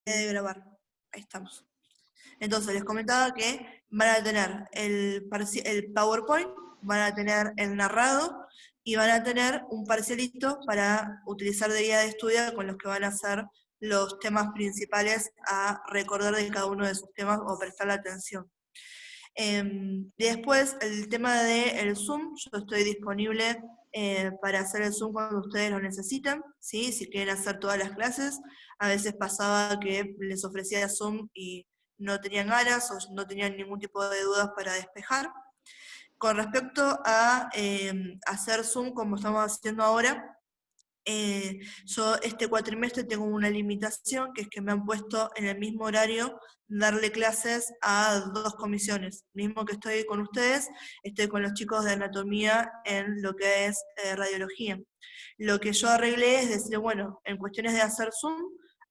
de grabar. Ahí estamos. Entonces, les comentaba que van a tener el PowerPoint, van a tener el narrado y van a tener un parcialito para utilizar de guía de estudio con los que van a hacer los temas principales a recordar de cada uno de sus temas o prestarle atención. Después, el tema del Zoom, yo estoy disponible para hacer el Zoom cuando ustedes lo necesiten, ¿sí? Si quieren hacer todas las clases. A veces pasaba que les ofrecía Zoom y no tenían ganas o no tenían ningún tipo de dudas para despejar. Con respecto a hacer Zoom como estamos haciendo ahora, yo este cuatrimestre tengo una limitación, que es que me han puesto en el mismo horario darle clases a 2 comisiones. Mismo que estoy con ustedes, estoy con los chicos de anatomía en lo que es radiología. Lo que yo arreglé es decir, bueno, en cuestiones de hacer Zoom,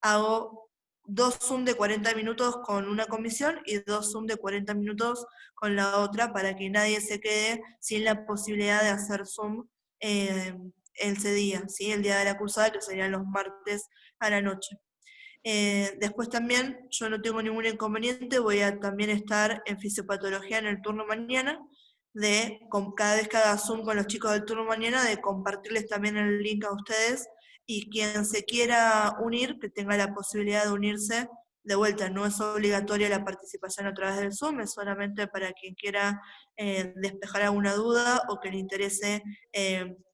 hago 2 Zoom de 40 minutos con una comisión y 2 Zoom de 40 minutos con la otra, para que nadie se quede sin la posibilidad de hacer Zoom ese día, ¿sí? El día de la cursada, que serían los martes a la noche. Después también, yo no tengo ningún inconveniente, voy a también estar en fisiopatología en el turno mañana, cada vez que haga Zoom con los chicos del turno mañana, de compartirles también el link a ustedes, y quien se quiera unir, que tenga la posibilidad de unirse. De vuelta, no es obligatoria la participación a través del Zoom, es solamente para quien quiera despejar alguna duda o que le interese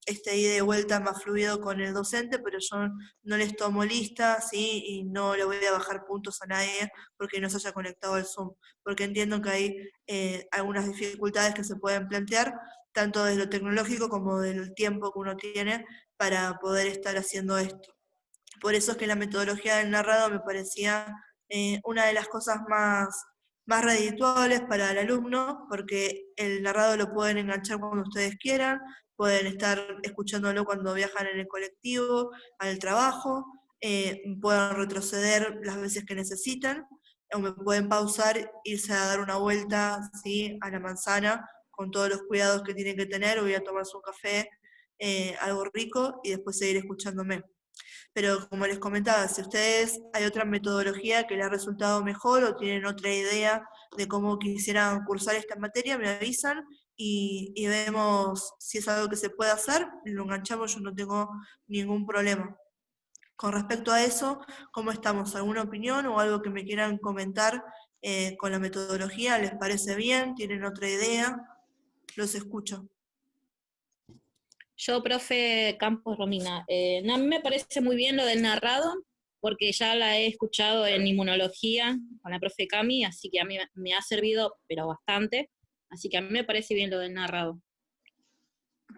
este ida y vuelta más fluido con el docente, pero yo no les tomo lista, ¿sí? Y no le voy a bajar puntos a nadie porque no se haya conectado al Zoom, porque entiendo que hay algunas dificultades que se pueden plantear, tanto de lo tecnológico como del tiempo que uno tiene para poder estar haciendo esto. Por eso es que la metodología del narrado me parecía una de las cosas más redituables para el alumno, porque el narrado lo pueden enganchar cuando ustedes quieran, pueden estar escuchándolo cuando viajan en el colectivo, al trabajo, pueden retroceder las veces que necesitan, o me pueden pausar, irse a dar una vuelta, ¿sí?, a la manzana, con todos los cuidados que tienen que tener, o voy a tomarse un café, algo rico, y después seguir escuchándome. Pero como les comentaba, si ustedes hay otra metodología que les ha resultado mejor o tienen otra idea de cómo quisieran cursar esta materia, me avisan y vemos si es algo que se puede hacer, lo enganchamos, yo no tengo ningún problema. Con respecto a eso, ¿cómo estamos? ¿Alguna opinión o algo que me quieran comentar con la metodología? ¿Les parece bien? ¿Tienen otra idea? Los escucho. Yo, profe Campos Romina, no, a mí me parece muy bien lo del narrado, porque ya la he escuchado en inmunología con la profe Cami, así que a mí me ha servido, pero bastante, así que a mí me parece bien lo del narrado.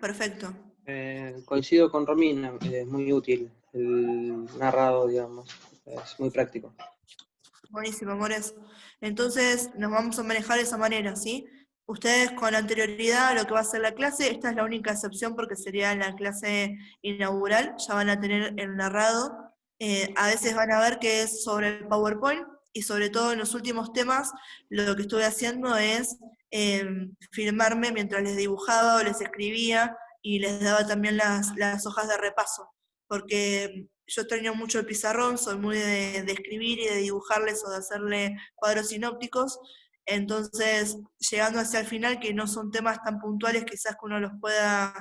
Perfecto. Coincido con Romina, es muy útil el narrado, digamos, es muy práctico. Buenísimo, amores. Entonces nos vamos a manejar de esa manera, ¿sí? Ustedes con anterioridad a lo que va a ser la clase, esta es la única excepción porque sería la clase inaugural, ya van a tener el narrado. A veces van a ver que es sobre el PowerPoint, y sobre todo en los últimos temas lo que estuve haciendo es filmarme mientras les dibujaba o les escribía, y les daba también las hojas de repaso, porque yo extraño mucho el pizarrón, soy muy de escribir y de dibujarles o de hacerle cuadros sinópticos. Entonces, llegando hacia el final, que no son temas tan puntuales, quizás que uno los pueda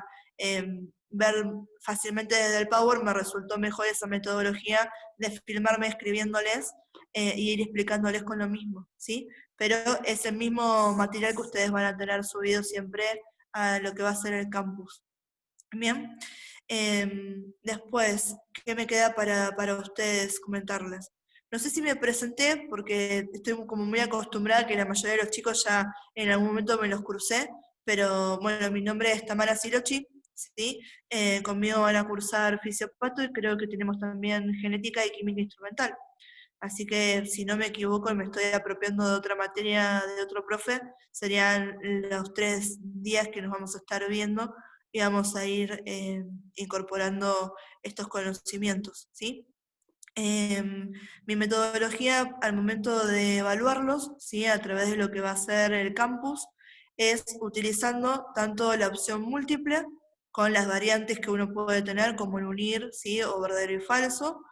ver fácilmente desde el Power, me resultó mejor esa metodología de filmarme escribiéndoles y ir explicándoles con lo mismo, ¿sí? Pero es el mismo material que ustedes van a tener subido siempre a lo que va a ser el campus. Bien. Después, ¿qué me queda para ustedes comentarles? No sé si me presenté, porque estoy como muy acostumbrada que la mayoría de los chicos ya en algún momento me los crucé, pero bueno, mi nombre es Tamara Sirochi, ¿sí? Conmigo van a cursar fisiopato y creo que tenemos también genética y química instrumental. Así que si no me equivoco y me estoy apropiando de otra materia de otro profe, serían los 3 días que nos vamos a estar viendo y vamos a ir incorporando estos conocimientos, ¿sí? Mi metodología al momento de evaluarlos, ¿sí?, a través de lo que va a ser el campus, es utilizando tanto la opción múltiple, con las variantes que uno puede tener, como el unir, ¿sí?, o verdadero y falso,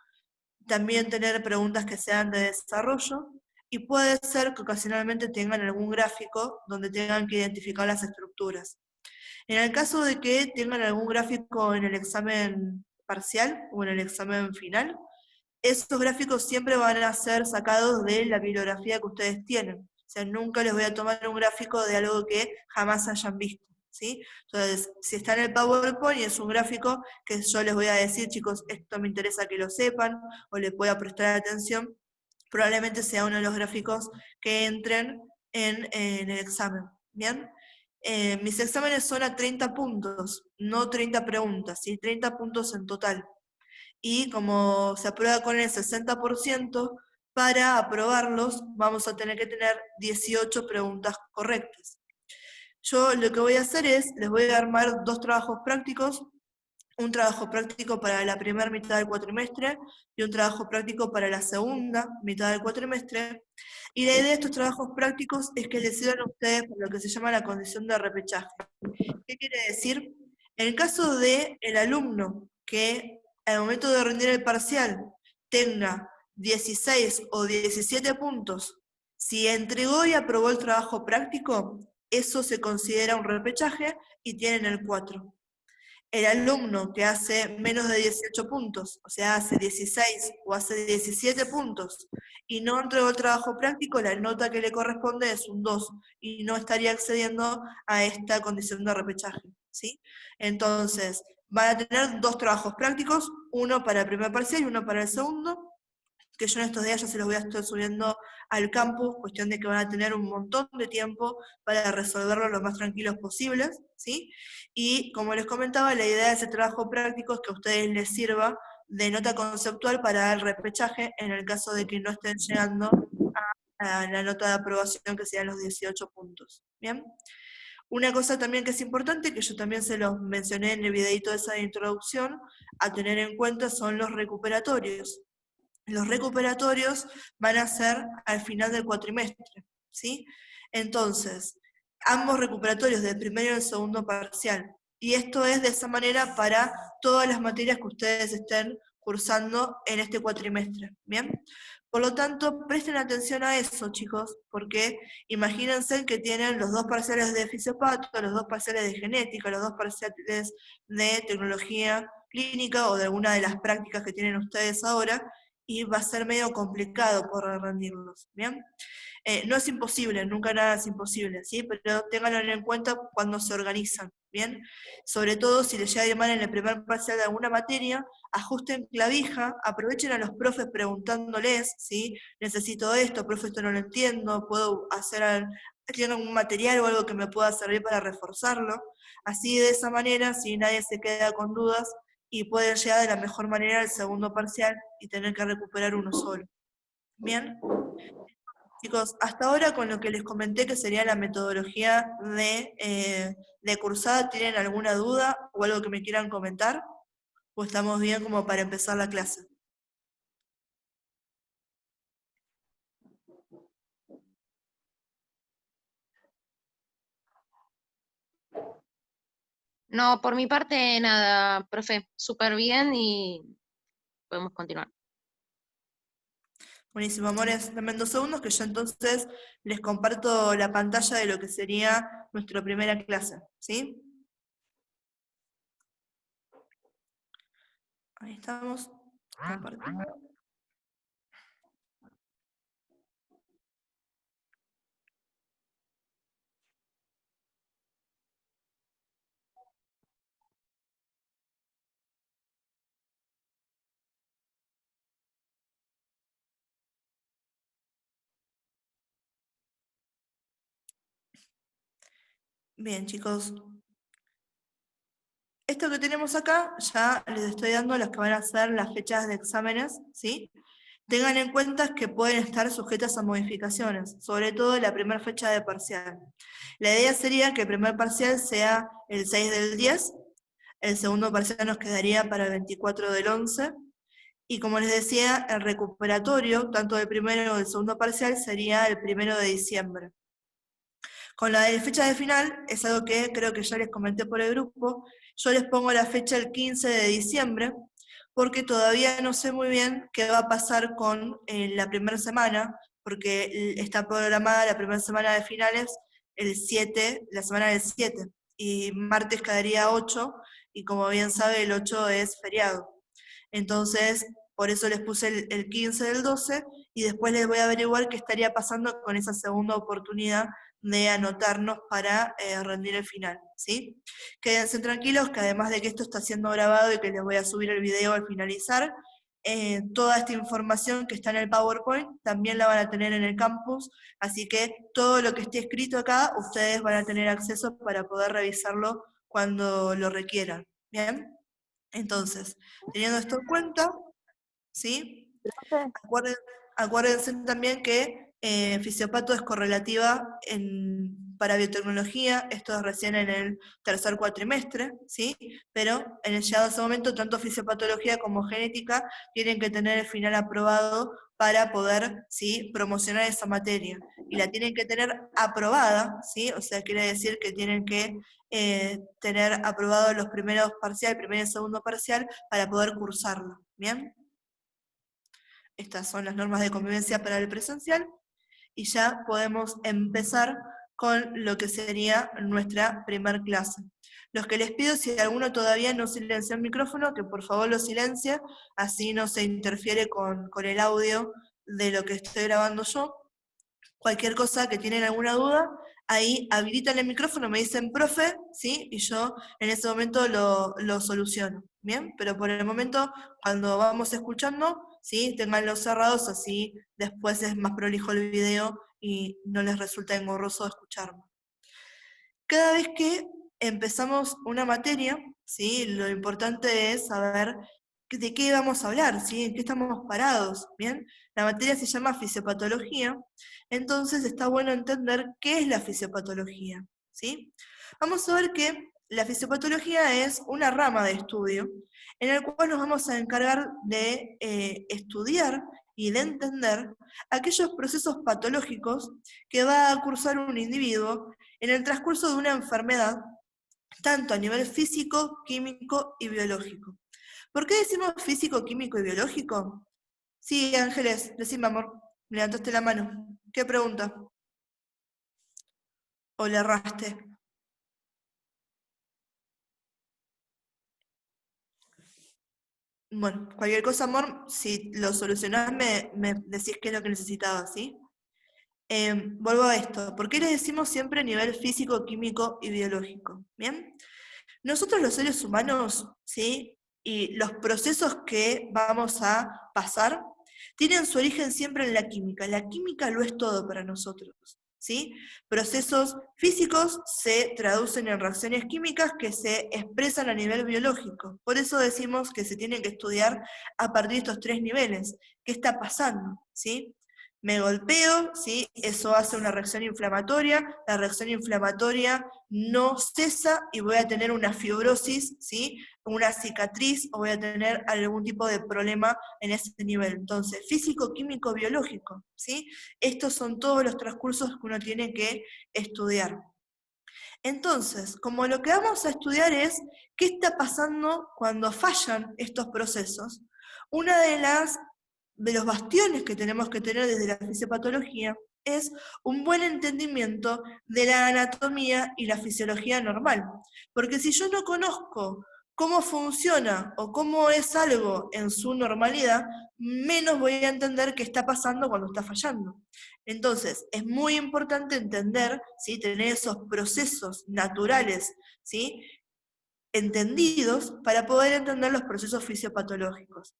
también tener preguntas que sean de desarrollo, y puede ser que ocasionalmente tengan algún gráfico donde tengan que identificar las estructuras. En el caso de que tengan algún gráfico en el examen parcial o en el examen final, esos gráficos siempre van a ser sacados de la bibliografía que ustedes tienen. O sea, nunca les voy a tomar un gráfico de algo que jamás hayan visto, ¿sí? Entonces, si está en el PowerPoint y es un gráfico que yo les voy a decir, chicos, esto me interesa que lo sepan, o les pueda prestar atención, probablemente sea uno de los gráficos que entren en el examen, ¿bien? Mis exámenes son a 30 puntos, no 30 preguntas, ¿sí? 30 puntos en total. Y como se aprueba con el 60%, para aprobarlos vamos a tener que tener 18 preguntas correctas. Yo lo que voy a hacer es, les voy a armar 2 trabajos prácticos, un trabajo práctico para la primera mitad del cuatrimestre y un trabajo práctico para la segunda mitad del cuatrimestre. Y la idea de estos trabajos prácticos es que les sirvan a ustedes para lo que se llama la condición de repechaje. ¿Qué quiere decir? En el caso del alumno que al momento de rendir el parcial tenga 16 o 17 puntos, si entregó y aprobó el trabajo práctico, eso se considera un repechaje y tienen el 4. El alumno que hace menos de 18 puntos, o sea, hace 16 o hace 17 puntos, y no entregó el trabajo práctico, la nota que le corresponde es un 2, y no estaría accediendo a esta condición de repechaje, ¿sí? Entonces, van a tener 2 trabajos prácticos, uno para el primer parcial y uno para el segundo, que yo en estos días ya se los voy a estar subiendo al campus, cuestión de que van a tener un montón de tiempo para resolverlo lo más tranquilos posibles, ¿sí? Y como les comentaba, la idea de ese trabajo práctico es que a ustedes les sirva de nota conceptual para el repechaje en el caso de que no estén llegando a la nota de aprobación que sean los 18 puntos, ¿bien? Una cosa también que es importante, que yo también se los mencioné en el videito esa de introducción, a tener en cuenta son los recuperatorios. Los recuperatorios van a ser al final del cuatrimestre, ¿sí? Entonces, ambos recuperatorios del primero y el segundo parcial. Y esto es de esa manera para todas las materias que ustedes estén cursando en este cuatrimestre, ¿bien? Por lo tanto, presten atención a eso, chicos, porque imagínense que tienen los 2 parciales de fisiopato, los 2 parciales de genética, los 2 parciales de tecnología clínica o de alguna de las prácticas que tienen ustedes ahora, y va a ser medio complicado poder rendirlos, ¿bien? No es imposible, nunca nada es imposible, ¿sí? Pero ténganlo en cuenta cuando se organizan, ¿bien? Sobre todo si les llega a ir mal en el primer parcial de alguna materia, ajusten clavija, aprovechen a los profes preguntándoles, ¿sí? Necesito esto, profe, esto no lo entiendo, puedo hacer ¿tiene algún material o algo que me pueda servir para reforzarlo? Así de esa manera, si nadie se queda con dudas, y pueden llegar de la mejor manera al segundo parcial y tener que recuperar uno solo. Bien, chicos, hasta ahora con lo que les comenté que sería la metodología de cursada, ¿tienen alguna duda o algo que me quieran comentar? ¿O estamos bien como para empezar la clase? No, por mi parte nada, profe, súper bien y podemos continuar. Buenísimo, amores. Dame 2 segundos que yo entonces les comparto la pantalla de lo que sería nuestra primera clase, ¿sí? Ahí estamos. Compartiendo. Bien, chicos. Esto que tenemos acá, ya les estoy dando las que van a ser las fechas de exámenes, ¿sí? Tengan en cuenta que pueden estar sujetas a modificaciones, sobre todo la primera fecha de parcial. La idea sería que el primer parcial sea el 6 del 10, el segundo parcial nos quedaría para el 24 del 11, y como les decía, el recuperatorio, tanto del primero como del segundo parcial, sería el 1 de diciembre. Con la de fecha de final, es algo que creo que ya les comenté por el grupo, yo les pongo la fecha el 15 de diciembre, porque todavía no sé muy bien qué va a pasar con la primera semana, porque está programada la primera semana de finales el 7, la semana del 7, y martes quedaría 8, y como bien sabe, el 8 es feriado. Entonces, por eso les puse el 15 del 12, y después les voy a averiguar qué estaría pasando con esa segunda oportunidad de anotarnos para rendir el final, ¿sí? Quédense tranquilos que además de que esto está siendo grabado y que les voy a subir el video al finalizar, toda esta información que está en el PowerPoint también la van a tener en el campus, así que todo lo que esté escrito acá, ustedes van a tener acceso para poder revisarlo cuando lo requieran, ¿bien? Entonces, teniendo esto en cuenta, ¿sí? Acuérdense, acuérdense también que Fisiopato es correlativa para biotecnología, esto es recién en el tercer cuatrimestre, ¿sí? Pero en el llegado a ese momento, tanto fisiopatología como genética tienen que tener el final aprobado para poder, ¿sí?, promocionar esa materia. Y la tienen que tener aprobada, ¿sí? O sea, quiere decir que tienen que tener aprobado los primeros parcial, primer y segundo parcial, para poder cursarlo, ¿bien? Estas son las normas de convivencia para el presencial y ya podemos empezar con lo que sería nuestra primer clase. Los que les pido, si alguno todavía no silencia el micrófono, que por favor lo silencie, así no se interfiere con el audio de lo que estoy grabando yo. Cualquier cosa que tienen alguna duda, ahí habilitan el micrófono, me dicen profe, ¿sí? Y yo en ese momento lo soluciono, ¿bien? Pero por el momento, cuando vamos escuchando, ¿sí?, tenganlos cerrados, así después es más prolijo el video y no les resulta engorroso escucharme. Cada vez que empezamos una materia, ¿sí?, lo importante es saber de qué vamos a hablar, ¿sí?, en qué estamos parados, ¿bien? La materia se llama fisiopatología, entonces está bueno entender qué es la fisiopatología, ¿sí? Vamos a ver que la fisiopatología es una rama de estudio en el cual nos vamos a encargar de estudiar y de entender aquellos procesos patológicos que va a cursar un individuo en el transcurso de una enfermedad, tanto a nivel físico, químico y biológico. ¿Por qué decimos físico, químico y biológico? Sí, Ángeles, decime, amor, levantaste la mano. ¿Qué pregunta? ¿O le erraste? Bueno, cualquier cosa, amor, si lo solucionás me decís qué es lo que necesitabas, ¿sí? Vuelvo a esto. ¿Por qué les decimos siempre nivel físico, químico y biológico? ¿Bien? Nosotros los seres humanos, ¿sí?, y los procesos que vamos a pasar tienen su origen siempre en la química. La química lo es todo para nosotros, ¿sí? Procesos físicos se traducen en reacciones químicas que se expresan a nivel biológico. Por eso decimos que se tienen que estudiar a partir de estos tres niveles. ¿Qué está pasando? ¿Sí? Me golpeo, ¿sí?, eso hace una reacción inflamatoria, la reacción inflamatoria no cesa y voy a tener una fibrosis, ¿sí?, una cicatriz, o voy a tener algún tipo de problema en ese nivel. Entonces, físico, químico, biológico, ¿sí? Estos son todos los transcursos que uno tiene que estudiar. Entonces, como lo que vamos a estudiar es qué está pasando cuando fallan estos procesos, una de los bastiones que tenemos que tener desde la fisiopatología es un buen entendimiento de la anatomía y la fisiología normal. Porque si yo no conozco cómo funciona o cómo es algo en su normalidad, menos voy a entender qué está pasando cuando está fallando. Entonces, es muy importante entender, ¿sí?, tener esos procesos naturales, ¿sí?, entendidos para poder entender los procesos fisiopatológicos.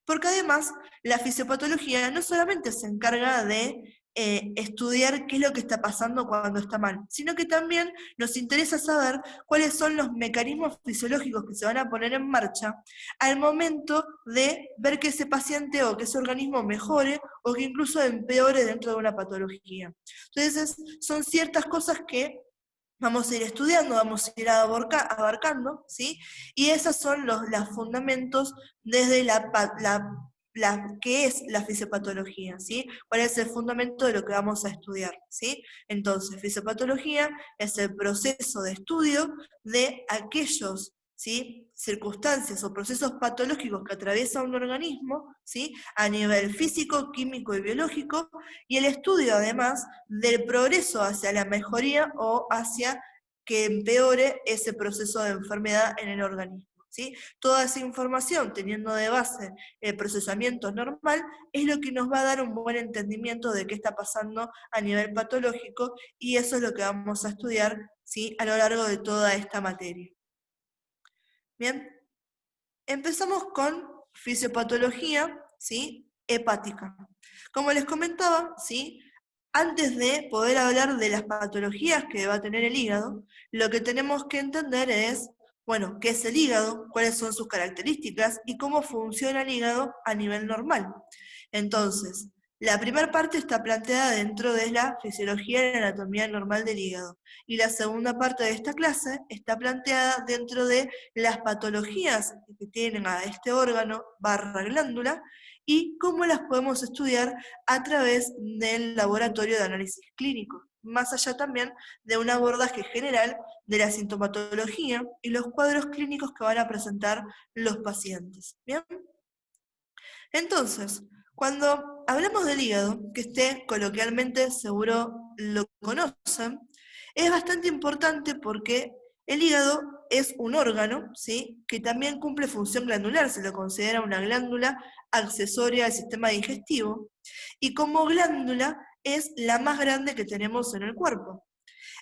Porque además, la fisiopatología no solamente se encarga de estudiar qué es lo que está pasando cuando está mal, sino que también nos interesa saber cuáles son los mecanismos fisiológicos que se van a poner en marcha al momento de ver que ese paciente o que ese organismo mejore o que incluso empeore dentro de una patología. Entonces, son ciertas cosas que vamos a ir estudiando, vamos a ir abarcando, ¿sí? Y esos son los fundamentos desde qué es la fisiopatología, ¿sí? ¿Cuál es el fundamento de lo que vamos a estudiar, ¿sí? Entonces, fisiopatología es el proceso de estudio de aquellos, ¿sí?, circunstancias o procesos patológicos que atraviesa un organismo, ¿sí?, a nivel físico, químico y biológico, y el estudio además del progreso hacia la mejoría o hacia que empeore ese proceso de enfermedad en el organismo, ¿sí? Toda esa información, teniendo de base el procesamiento normal, es lo que nos va a dar un buen entendimiento de qué está pasando a nivel patológico, y eso es lo que vamos a estudiar, ¿sí?, a lo largo de toda esta materia. Bien, empezamos con fisiopatología, ¿sí?, hepática. Como les comentaba, ¿sí?, antes de poder hablar de las patologías que va a tener el hígado, lo que tenemos que entender es, bueno, qué es el hígado, cuáles son sus características y cómo funciona el hígado a nivel normal. Entonces, la primera parte está planteada dentro de la fisiología y la anatomía normal del hígado. Y la segunda parte de esta clase está planteada dentro de las patologías que tienen a este órgano / glándula y cómo las podemos estudiar a través del laboratorio de análisis clínico, más allá también de un abordaje general de la sintomatología y los cuadros clínicos que van a presentar los pacientes. ¿Bien? Entonces, cuando hablamos del hígado, que coloquialmente seguro lo conocen, es bastante importante porque el hígado es un órgano, ¿sí?, que también cumple función glandular, se lo considera una glándula accesoria al sistema digestivo, y como glándula es la más grande que tenemos en el cuerpo.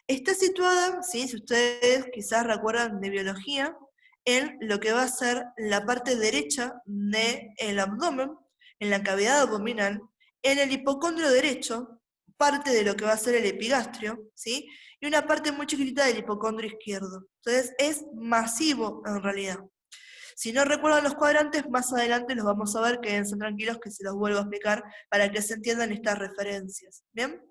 Está situada, ¿sí?, si ustedes quizás recuerdan de biología, en lo que va a ser la parte derecha del abdomen, en la cavidad abdominal, en el hipocondrio derecho, parte de lo que va a ser el epigastrio, ¿sí?, y una parte muy chiquitita del hipocondrio izquierdo. Entonces es masivo en realidad. Si no recuerdan los cuadrantes, más adelante los vamos a ver, quédense tranquilos que se los vuelvo a explicar para que se entiendan estas referencias. ¿Bien?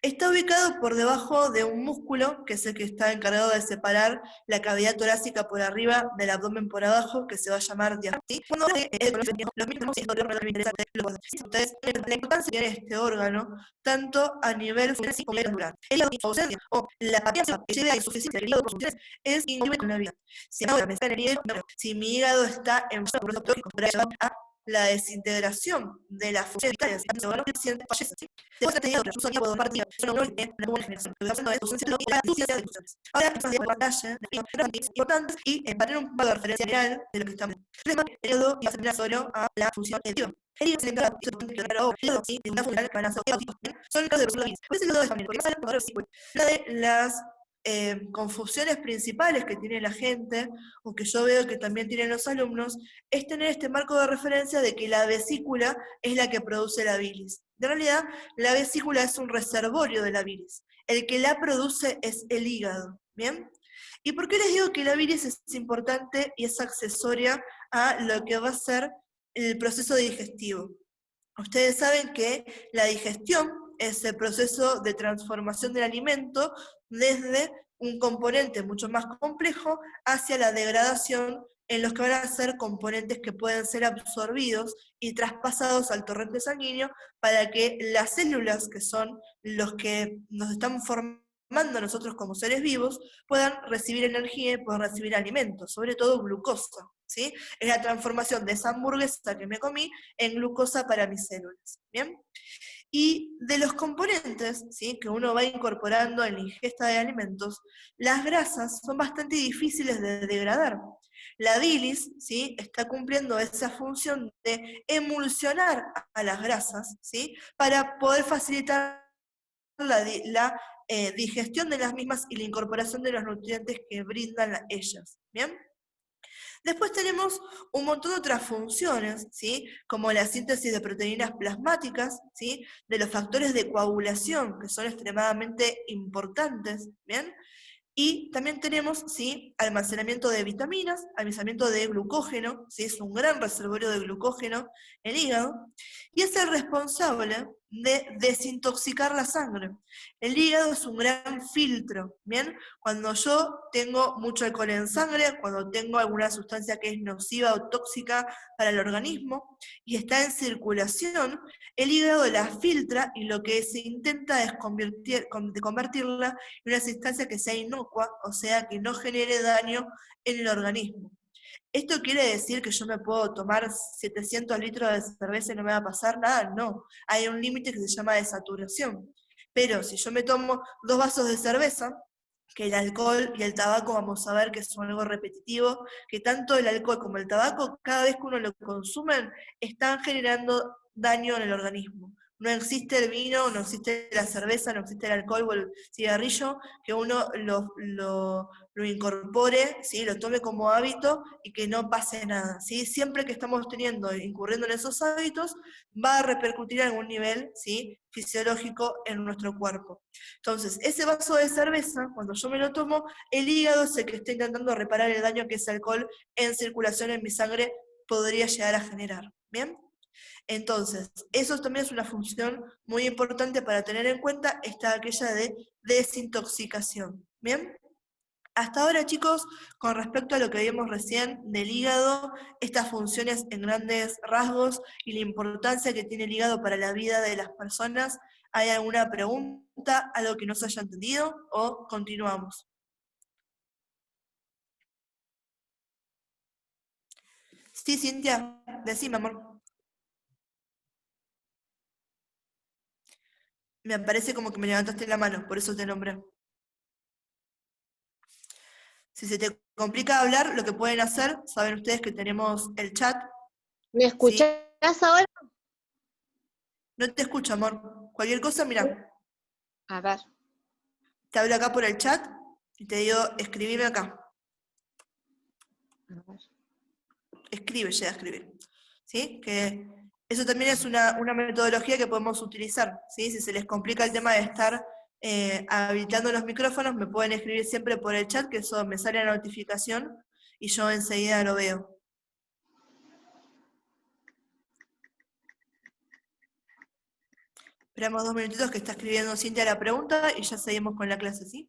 Está ubicado por debajo de un músculo, que es el que está encargado de separar la cavidad torácica por arriba del abdomen por abajo, que se va a llamar diafragma. Entonces, la importancia que tiene este órgano, tanto a nivel funcional como glandular. El ausencia o la capacidad que lleve a insuficiencia del hígado por funciones es incompatible con la vida. Si mi hígado está enfermo por patológico, podrá llevar a la desintegración de las funciones vitales de órgano, el paciente fallece. Después de tenido un sonido por partida, son un de la buena generación, lo que haciendo es ausencia y la suciedad de funciones. Ahora empezamos a ver pantalla de importantes y para tener un poco de referencia real de lo que estamos viendo. El periodo y a solo a la función editiva. El hígado se encarga de una funcional que van a ser son los casos de los por eso lo de familia, porque más adelante la de las confusiones principales que tiene la gente, o que yo veo que también tienen los alumnos, es tener este marco de referencia de que la vesícula es la que produce la bilis. En realidad, la vesícula es un reservorio de la bilis. El que la produce es el hígado. ¿Bien? ¿Y por qué les digo que la bilis es importante y es accesoria a lo que va a ser el proceso digestivo? Ustedes saben que la digestión es el proceso de transformación del alimento desde un componente mucho más complejo hacia la degradación en los que van a ser componentes que pueden ser absorbidos y traspasados al torrente sanguíneo para que las células, que son los que nos están formando nosotros como seres vivos, puedan recibir energía y puedan recibir alimentos, sobre todo glucosa, ¿sí? Es la transformación de esa hamburguesa que me comí en glucosa para mis células, ¿bien? Y de los componentes, ¿sí?, que uno va incorporando en la ingesta de alimentos, las grasas son bastante difíciles de degradar. La bilis, ¿sí?, está cumpliendo esa función de emulsionar a las grasas, ¿sí?, para poder facilitar la digestión de las mismas y la incorporación de los nutrientes que brindan ellas. ¿Bien? Después tenemos un montón de otras funciones, ¿sí?, como la síntesis de proteínas plasmáticas, ¿sí?, de los factores de coagulación, que son extremadamente importantes, ¿bien? Y también tenemos, ¿sí?, almacenamiento de vitaminas, almacenamiento de glucógeno, ¿sí?, es un gran reservorio de glucógeno el hígado, y es el responsable de desintoxicar la sangre. El hígado es un gran filtro, ¿bien? Cuando yo tengo mucho alcohol en sangre, cuando tengo alguna sustancia que es nociva o tóxica para el organismo y está en circulación, el hígado la filtra y lo que se intenta es convertirla en una sustancia que sea inocua, o sea, que no genere daño en el organismo. ¿Esto quiere decir que yo me puedo tomar 700 litros de cerveza y no me va a pasar nada? No, hay un límite que se llama desaturación. Pero si yo me tomo 2 vasos de cerveza, que el alcohol y el tabaco vamos a ver que son algo repetitivo, que tanto el alcohol como el tabaco, cada vez que uno lo consume, están generando daño en el organismo. No existe el vino, no existe la cerveza, no existe el alcohol o el cigarrillo, que uno lo incorpore, ¿sí? Lo tome como hábito y que no pase nada, ¿sí? Siempre que estamos incurriendo en esos hábitos, va a repercutir a algún nivel, ¿sí? Fisiológico en nuestro cuerpo. Entonces, ese vaso de cerveza, cuando yo me lo tomo, el hígado es el que está intentando reparar el daño que ese alcohol en circulación en mi sangre podría llegar a generar, ¿bien? Entonces, eso también es una función muy importante para tener en cuenta, está aquella de desintoxicación, ¿bien? Hasta ahora, chicos, con respecto a lo que vimos recién del hígado, estas funciones en grandes rasgos y la importancia que tiene el hígado para la vida de las personas, ¿hay alguna pregunta, algo que no se haya entendido o continuamos? Sí, Cintia, decime, amor. Me parece como que me levantaste la mano, por eso te nombré. Si se te complica hablar, lo que pueden hacer, saben ustedes que tenemos el chat. ¿Me escuchás ahora? No te escucho, amor. Cualquier cosa, mira, A ver. te hablo acá por el chat y te digo, escribime acá. Escribe, llega a escribir. ¿Sí? Que eso también es una metodología que podemos utilizar. ¿Sí? Si se les complica el tema de estar habilitando los micrófonos, me pueden escribir siempre por el chat, que eso me sale la notificación y yo enseguida lo veo. Esperamos 2 minutitos que está escribiendo Cintia la pregunta y ya seguimos con la clase, ¿sí?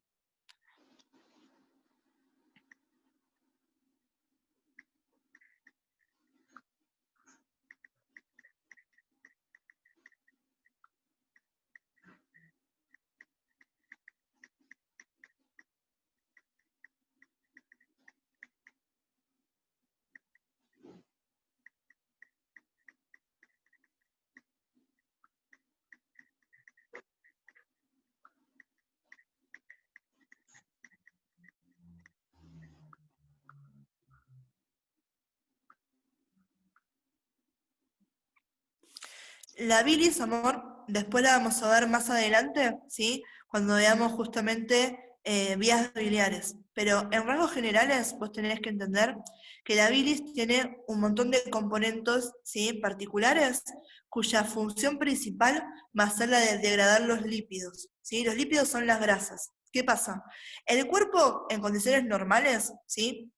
La bilis, amor, después la vamos a ver más adelante, ¿sí? Cuando veamos justamente vías biliares. Pero en rasgos generales vos tenés que entender que la bilis tiene un montón de componentes, ¿sí? Particulares, cuya función principal va a ser la de degradar los lípidos, ¿sí? Los lípidos son las grasas. ¿Qué pasa? El cuerpo en condiciones normales, ¿sí?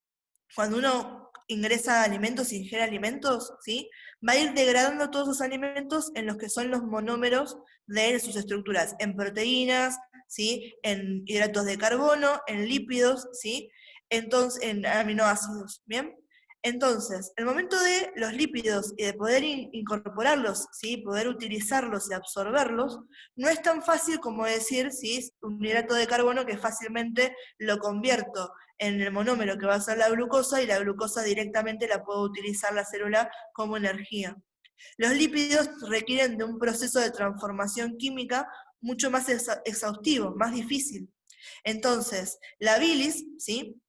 Cuando uno ingresa alimentos, ingiere alimentos, ¿sí? Va a ir degradando todos esos alimentos en los que son los monómeros de sus estructuras, en proteínas, ¿sí? En hidratos de carbono, en lípidos, ¿sí? Entonces, en aminoácidos, ¿bien? Entonces, el momento de los lípidos y de poder incorporarlos, ¿sí? Poder utilizarlos y absorberlos, no es tan fácil como decir, ¿sí? Un hidrato de carbono que fácilmente lo convierto en el monómero que va a ser la glucosa y la glucosa directamente la puedo utilizar la célula como energía. Los lípidos requieren de un proceso de transformación química mucho más exhaustivo, más difícil. Entonces, la bilis, ¿sí?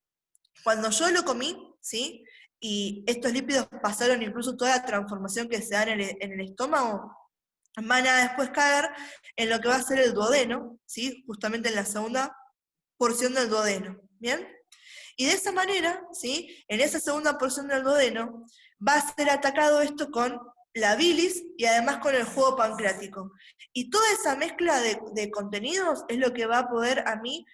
Cuando yo lo comí, ¿sí? Y estos lípidos pasaron incluso toda la transformación que se da en el estómago, van a después caer en lo que va a ser el duodeno, ¿sí? Justamente en la segunda porción del duodeno, ¿bien? Y de esa manera, ¿sí? En esa segunda porción del duodeno, va a ser atacado esto con la bilis y además con el jugo pancreático. Y toda esa mezcla de contenidos es lo que va a poder a mí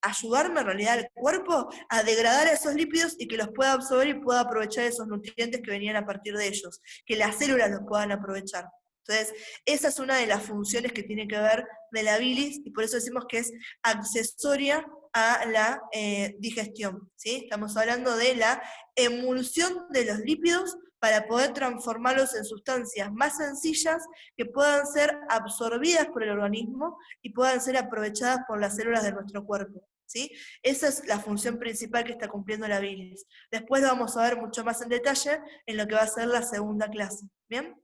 ayudarme en realidad al cuerpo a degradar esos lípidos y que los pueda absorber y pueda aprovechar esos nutrientes que venían a partir de ellos, que las células los puedan aprovechar. Entonces, esa es una de las funciones que tiene que ver de la bilis, y por eso decimos que es accesoria a la digestión, ¿sí? Estamos hablando de la emulsión de los lípidos para poder transformarlos en sustancias más sencillas que puedan ser absorbidas por el organismo y puedan ser aprovechadas por las células de nuestro cuerpo, ¿sí? Esa es la función principal que está cumpliendo la bilis. Después lo vamos a ver mucho más en detalle en lo que va a ser la segunda clase, ¿bien?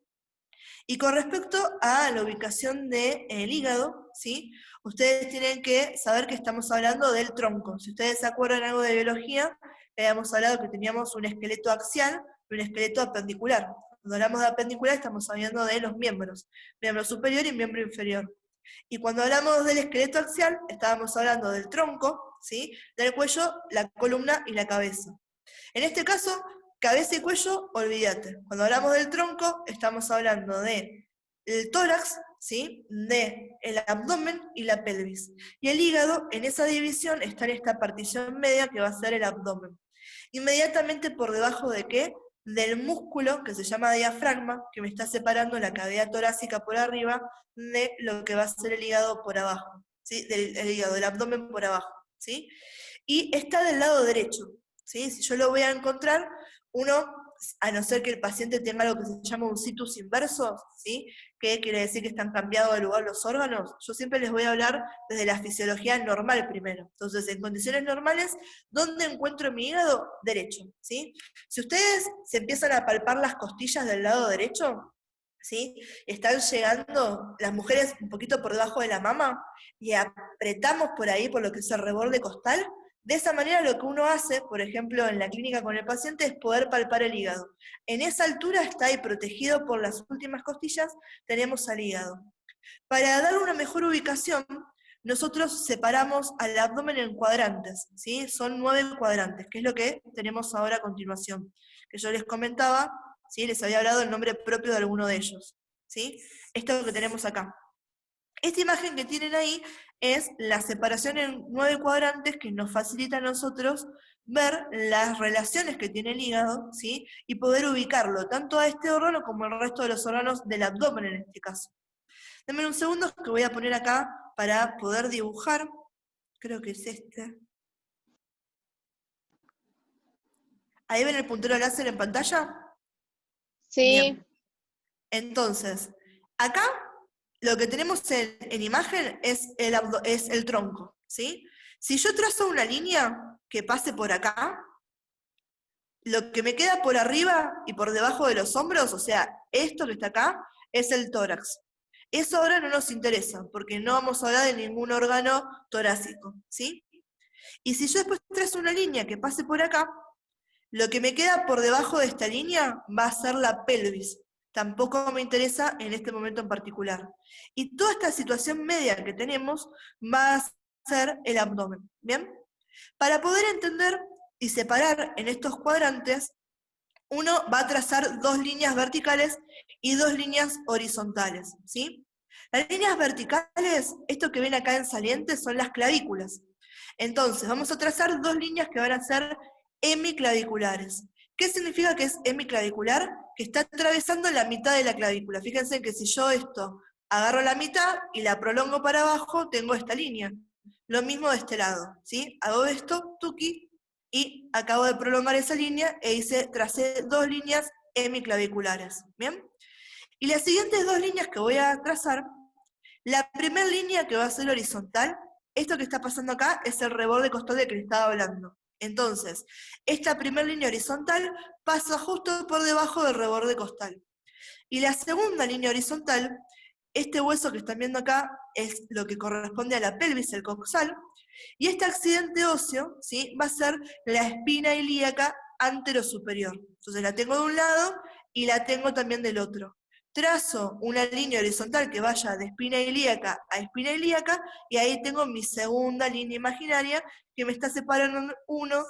Y con respecto a la ubicación del hígado, ¿sí? Ustedes tienen que saber que estamos hablando del tronco. Si ustedes se acuerdan algo de biología, habíamos hablado que teníamos un esqueleto axial y un esqueleto apendicular. Cuando hablamos de apendicular estamos hablando de los miembros superior y miembro inferior. Y cuando hablamos del esqueleto axial, estábamos hablando del tronco, ¿sí? Del cuello, la columna y la cabeza. En este caso, cabeza y cuello, olvídate. Cuando hablamos del tronco, estamos hablando del tórax, ¿sí? Del abdomen y la pelvis. Y el hígado, en esa división, está en esta partición media que va a ser el abdomen. Inmediatamente por debajo de ¿qué? Del músculo que se llama diafragma, que me está separando la cavidad torácica por arriba de lo que va a ser el hígado por abajo, ¿sí? El hígado, del abdomen por abajo, ¿sí? Y está del lado derecho, ¿sí? Si yo lo voy a encontrar, uno, a no ser que el paciente tenga lo que se llama un situs inverso, ¿sí? Que quiere decir que están cambiados de lugar los órganos, yo siempre les voy a hablar desde la fisiología normal primero. Entonces, en condiciones normales, ¿dónde encuentro mi hígado? Derecho, ¿sí? Si ustedes se empiezan a palpar las costillas del lado derecho, ¿sí? Están llegando las mujeres un poquito por debajo de la mama y apretamos por ahí, por lo que es el reborde costal. De esa manera lo que uno hace, por ejemplo, en la clínica con el paciente, es poder palpar el hígado. En esa altura está ahí protegido por las últimas costillas, tenemos al hígado. Para dar una mejor ubicación, nosotros separamos al abdomen en cuadrantes, ¿sí? Son 9 cuadrantes, que es lo que tenemos ahora a continuación. Que yo les comentaba, ¿sí? Les había hablado el nombre propio de alguno de ellos, ¿sí? Esto es lo que tenemos acá. Esta imagen que tienen ahí es la separación en 9 cuadrantes que nos facilita a nosotros ver las relaciones que tiene el hígado, ¿sí? Y poder ubicarlo tanto a este órgano como al resto de los órganos del abdomen en este caso. Denme un segundo que voy a poner acá para poder dibujar. Creo que es este. ¿Ahí ven el puntero láser en pantalla? Sí. Bien. Entonces, acá lo que tenemos en imagen es el tronco, ¿sí? Si yo trazo una línea que pase por acá, lo que me queda por arriba y por debajo de los hombros, o sea, esto que está acá, es el tórax. Eso ahora no nos interesa, porque no vamos a hablar de ningún órgano torácico, ¿sí? Y si yo después trazo una línea que pase por acá, lo que me queda por debajo de esta línea va a ser la pelvis. Tampoco me interesa en este momento en particular. Y toda esta situación media que tenemos va a ser el abdomen, ¿bien? Para poder entender y separar en estos cuadrantes, uno va a trazar 2 líneas verticales y 2 líneas horizontales, ¿sí? Las líneas verticales, esto que ven acá en saliente, son las clavículas. Entonces, vamos a trazar 2 líneas que van a ser hemiclaviculares. ¿Qué significa que es hemiclavicular? Que está atravesando la mitad de la clavícula. Fíjense que si yo esto agarro la mitad y la prolongo para abajo, tengo esta línea. Lo mismo de este lado, ¿sí? Hago esto, tuki, y acabo de prolongar esa línea e tracé 2 líneas hemiclaviculares, ¿bien? Y las siguientes 2 líneas que voy a trazar, la primera línea que va a ser horizontal, esto que está pasando acá es el reborde costal del que les estaba hablando. Entonces, esta primera línea horizontal pasa justo por debajo del reborde costal. Y la segunda línea horizontal, este hueso que están viendo acá, es lo que corresponde a la pelvis, el coxal, y este accidente óseo, ¿sí? Va a ser la espina ilíaca anterosuperior. Entonces la tengo de un lado y la tengo también del otro. Trazo una línea horizontal que vaya de espina ilíaca a espina ilíaca, y ahí tengo mi segunda línea imaginaria que me está separando en 1,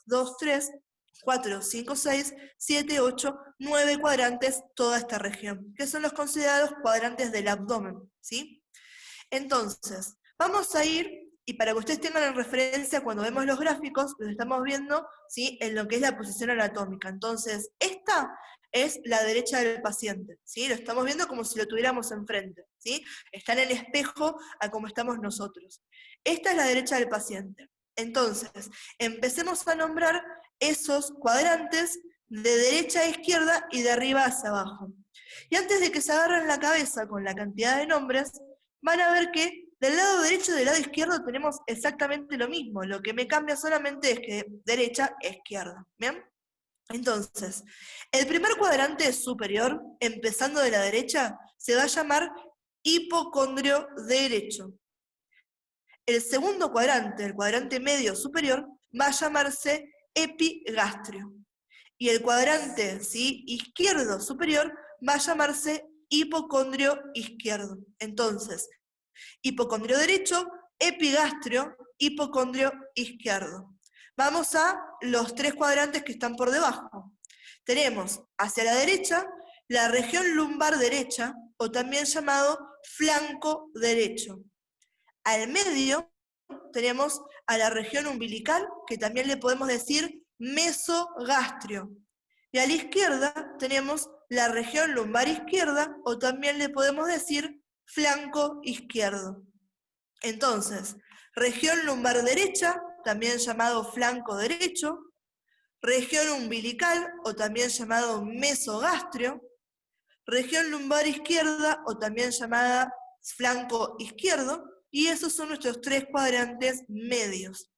2, 3, 4, 5, 6, 7, 8, 9 cuadrantes, toda esta región, que son los considerados cuadrantes del abdomen, ¿sí? Entonces, vamos a ir, y para que ustedes tengan en referencia cuando vemos los gráficos, los estamos viendo, ¿sí? En lo que es la posición anatómica. Entonces, esta es la derecha del paciente, ¿sí? Lo estamos viendo como si lo tuviéramos enfrente, ¿sí? Está en el espejo a como estamos nosotros. Esta es la derecha del paciente. Entonces, empecemos a nombrar esos cuadrantes de derecha a izquierda y de arriba hacia abajo. Y antes de que se agarren la cabeza con la cantidad de nombres, van a ver que del lado derecho y del lado izquierdo tenemos exactamente lo mismo. Lo que me cambia solamente es que derecha e izquierda. ¿Bien? Entonces, el primer cuadrante superior, empezando de la derecha, se va a llamar hipocondrio derecho. El segundo cuadrante, el cuadrante medio superior, va a llamarse epigastrio. Y el cuadrante, ¿sí?, izquierdo superior va a llamarse hipocondrio izquierdo. Entonces, hipocondrio derecho, epigastrio, hipocondrio izquierdo. Vamos a los tres cuadrantes que están por debajo. Tenemos hacia la derecha la región lumbar derecha, o también llamado flanco derecho. Al medio tenemos a la región umbilical, que también le podemos decir mesogastrio. Y a la izquierda tenemos la región lumbar izquierda, o también le podemos decir flanco izquierdo. Entonces, región lumbar derecha, también llamado flanco derecho, región umbilical, o también llamado mesogastrio, región lumbar izquierda, o también llamada flanco izquierdo, y esos son nuestros tres cuadrantes medios.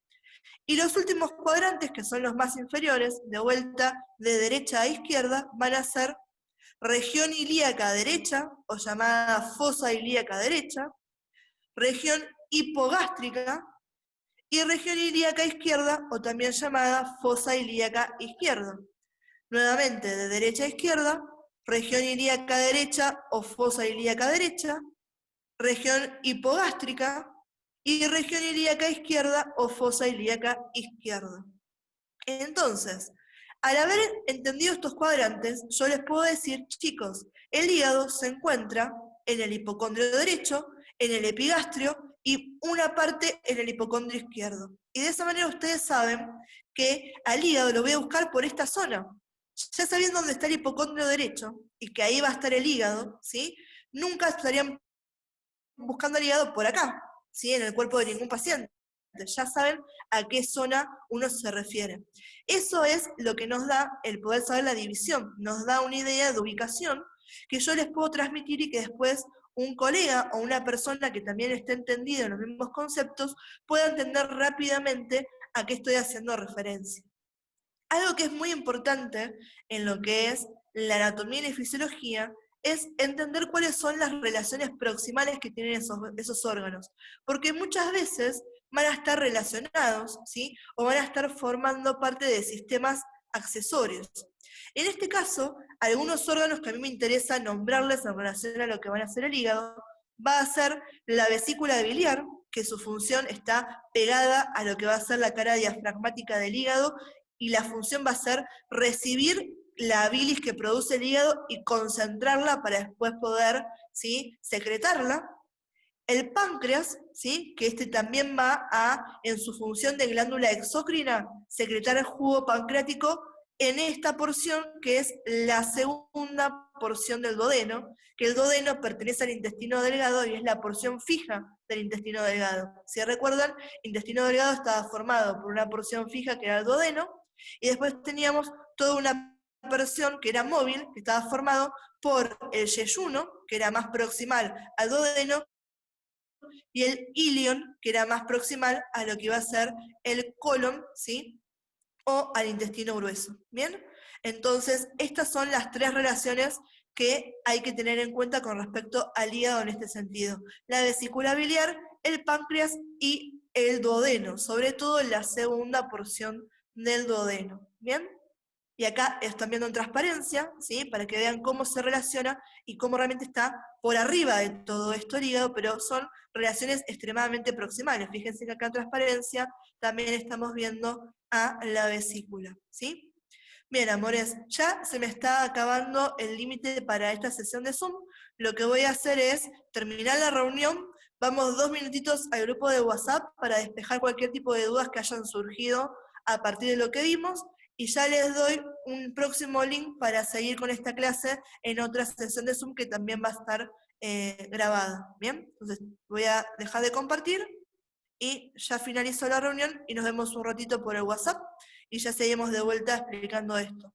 Y los últimos cuadrantes, que son los más inferiores, de vuelta de derecha a izquierda, van a ser región ilíaca derecha, o llamada fosa ilíaca derecha, región hipogástrica, y región ilíaca izquierda, o también llamada fosa ilíaca izquierda. Nuevamente, de derecha a izquierda, región ilíaca derecha o fosa ilíaca derecha, región hipogástrica, y región ilíaca izquierda o fosa ilíaca izquierda. Entonces, al haber entendido estos cuadrantes, yo les puedo decir, chicos, el hígado se encuentra en el hipocondrio derecho, en el epigastrio y una parte en el hipocondrio izquierdo. Y de esa manera ustedes saben que al hígado lo voy a buscar por esta zona. Ya sabiendo dónde está el hipocondrio derecho y que ahí va a estar el hígado, ¿sí? Nunca estarían buscando el hígado por acá, ¿sí?, en el cuerpo de ningún paciente. Ya saben a qué zona uno se refiere. Eso es lo que nos da el poder saber la división, nos da una idea de ubicación que yo les puedo transmitir y que después un colega o una persona que también esté entendida en los mismos conceptos pueda entender rápidamente a qué estoy haciendo referencia. Algo que es muy importante en lo que es la anatomía y la fisiología es entender cuáles son las relaciones proximales que tienen esos órganos, porque muchas veces van a estar relacionados, ¿sí?, o van a estar formando parte de sistemas accesorios. En este caso, algunos órganos que a mí me interesa nombrarles en relación a lo que van a hacer el hígado, va a ser la vesícula biliar, que su función está pegada a lo que va a ser la cara diafragmática del hígado, y la función va a ser recibir la bilis que produce el hígado y concentrarla para después poder, ¿sí?, secretarla. El páncreas, ¿sí?, que este también va a, en su función de glándula exócrina, secretar el jugo pancreático en esta porción que es la segunda porción del duodeno, que el duodeno pertenece al intestino delgado y es la porción fija del intestino delgado. Si recuerdan, el intestino delgado estaba formado por una porción fija que era el duodeno, y después teníamos toda una porción que era móvil, que estaba formado por el yeyuno, que era más proximal al duodeno, y el ilion, que era más proximal a lo que iba a ser el colon, ¿sí?, o al intestino grueso. ¿Bien? Entonces, estas son las tres relaciones que hay que tener en cuenta con respecto al hígado en este sentido. La vesícula biliar, el páncreas y el duodeno, sobre todo la segunda porción del duodeno. ¿Bien? Y acá están viendo en transparencia, ¿sí?, para que vean cómo se relaciona y cómo realmente está por arriba de todo esto el hígado, pero son relaciones extremadamente proximales. Fíjense que acá en transparencia también estamos viendo a la vesícula, ¿sí? Bien, amores, ya se me está acabando el límite para esta sesión de Zoom. Lo que voy a hacer es terminar la reunión, vamos 2 minutitos al grupo de WhatsApp para despejar cualquier tipo de dudas que hayan surgido a partir de lo que vimos, y ya les doy un próximo link para seguir con esta clase en otra sesión de Zoom que también va a estar grabada. ¿Bien? Entonces voy a dejar de compartir y ya finalizo la reunión y nos vemos un ratito por el WhatsApp y ya seguimos de vuelta explicando esto.